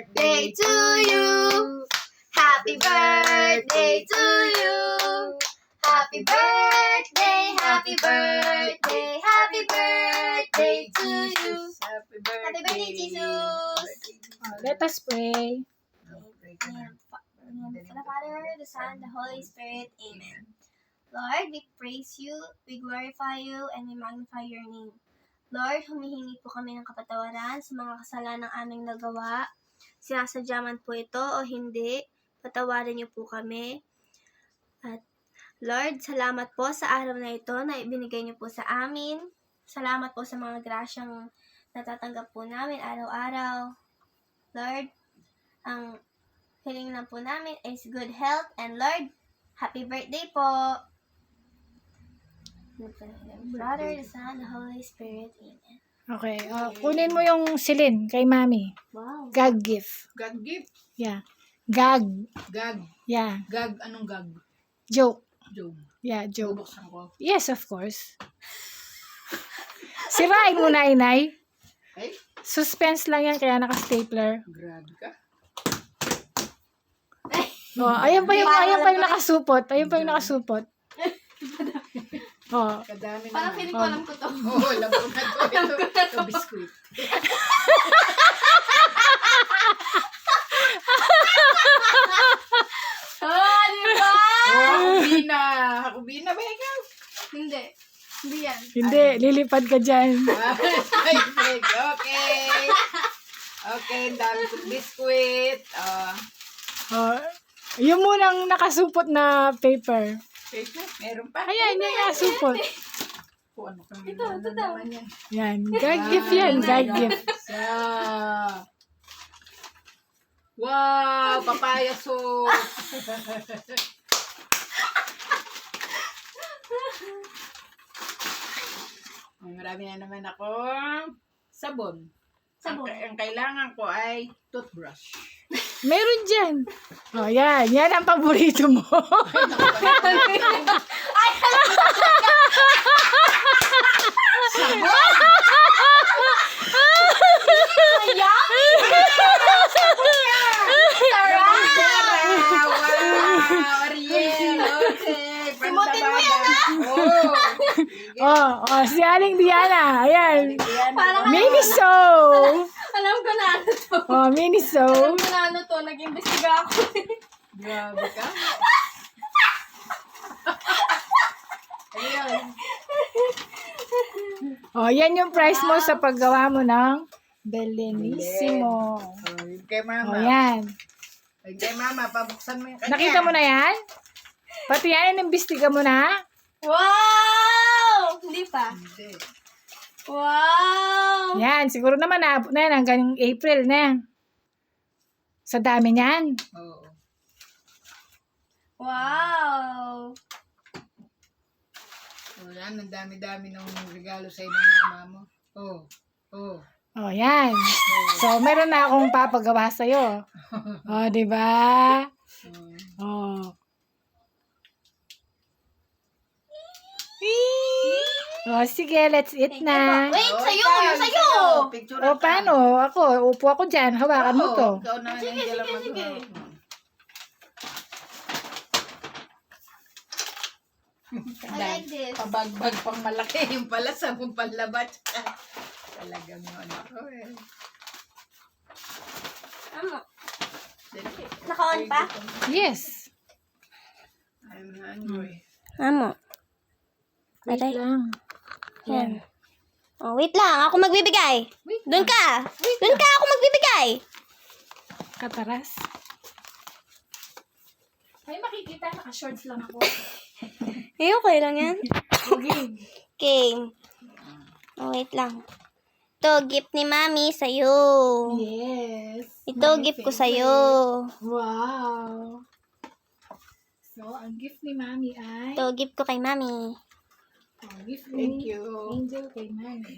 birthday to you. Happy birthday to you. Happy birthday, happy birthday, happy birthday to you. Happy Happy birthday, Jesus. Let us pray. In the name of the Father, the Son, the Holy Spirit. Amen. Lord, we praise you, we glorify you, and we magnify your name. Lord, humihingi po kami ng kapatawaran sa mga kasalanang aming nagawa. Sinasadya man po ito o hindi, patawarin niyo po kami. At Lord, salamat po sa araw na ito na ibinigay niyo po sa amin. Salamat po sa mga grasyang natatanggap po namin araw-araw. Lord, ang hiling lang po namin is good health. And Lord, happy birthday po! Brother, the Son, the Holy Spirit. Amen. Okay. Kunin mo yung silin kay Mami. Wow. Gag gift. God gift. Yeah. Gag. Gag. Yeah. Gag. Anong gag? Joke. Joke. Yeah, joke. Bubuksan ko. Yes, of course. Sirain mo na, inay. Ay, Suspense lang yan, kaya naka-stapler. grabe ka. Oh, ayan pa yung nakasupot. Ayan pa yung nakasupot. Oh. Kadami Parang naman. feeling ko alam ko to. Oo, alam ko na to. Ito biskuit. Oh, di ba? Hakubina. Hakubina ba ikaw? Hindi. Hindi yan. Hindi, lilipad ka dyan. Ay, okay. Okay, ang dami kong biskuit. Oh, yung munang nakasupot na paper. Meron pa. Ayan, yung nakasupot. Kung ano kang Ito daw. naman yan. Yan, gag gift yan, gag gift. Wow, papaya sauce. Ay, marami na naman akong sabon. Sabon. Ang kailangan ko ay toothbrush. Meron dyan. Oh, yan. Yan ang paborito mo. Wow, Ariel. Okay. Simutin mo yan, Si Aling Diana. Ayan. Parang Miniso. alam ko na ano to. Oh, Miniso. Alam ko na ano to. Nag-imbestiga ako. Grabe ka. Ayun. Oh, yan yung price mo sa paggawa mo ng Belenissimo. Yun kay Oh, mama. yan. Ay, kay mama, pabuksan mo yung kanya. Nakita mo na yan? Pati yan, inimbestiga mo na? Wow! Hindi pa. Hindi. Wow! Yan, siguro naman naabot na yan hanggang April na. Sa dami niyan. Oo. Wow! Oh, yan, ang dami-dami ng regalo sa ng mama mo. Oh. Oh. Oh, yan. So, meron na akong papagawa sa'yo. Oh, di ba? Oh. Oh, sige, let's eat na. Wait, Oh, sa'yo! ikaw, Yung sa'yo! Picture O, paano? Ako, upo ako dyan. Hawakan mo to. Ikaw na Sige, sige. I like this. Pabagbag pang malaki yung pala sa mong panlabat. Talagang yun ako eh. Ano? Dali. Naka-on pa? Yes. I'm hungry. Amo. Wait lang. Yan. Oh, wait lang. Ako magbibigay. Doon ka. Doon ka. Ako magbibigay. Kataras. Ay, makikita. Naka-shorts lang ako. Eh, okay lang yan. Okay. Okay. Oh, wait lang. Ito, gift ni Mami sa'yo. Yes. Ito, My gift ko favorite. sa'yo. Wow. So, ang gift ni Mami ay... Ito, gift ko kay Mami. Oh, gift Thank ni you. Angel kay Mami.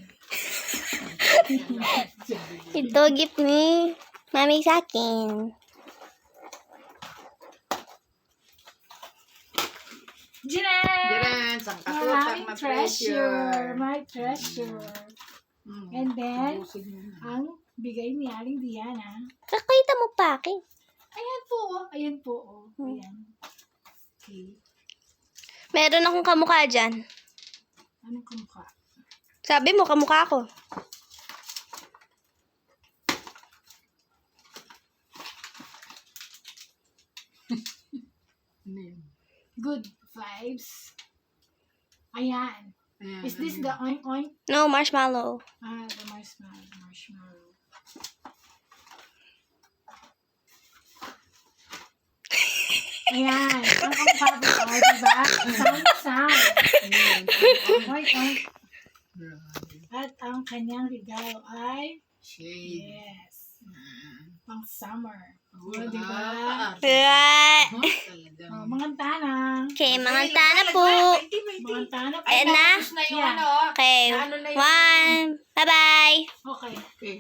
Ito, gift ni Mami sa akin. Jiren! Diyan, sang katutak na treasure. My treasure. And then, Ubusin mo na. ang bigay ni Aling Diana. Kakita mo pa akin. Ayan po, ayan po. Ayan. Okay. Meron akong kamukha dyan. Anong kamukha? Sabi mo, kamukha ko. Ano yun? Good vibes. Ayan. Ayan, Is this ano the oink-oink? No, marshmallow. The marshmallow. Ayan. Ang kamukha ko, diba? Sound. yun? Oink-oink. Grabe. At ang kanyang regalo ay, Shade. yes, pang summer. Oh, diba? Right. Talagang. Mga tanang. Okay, mga tana po. Mga tanang. Ayan na. Tapos na yung Yeah. ano. Okay, Ano na yun? 1. Bye-bye. Okay. Okay.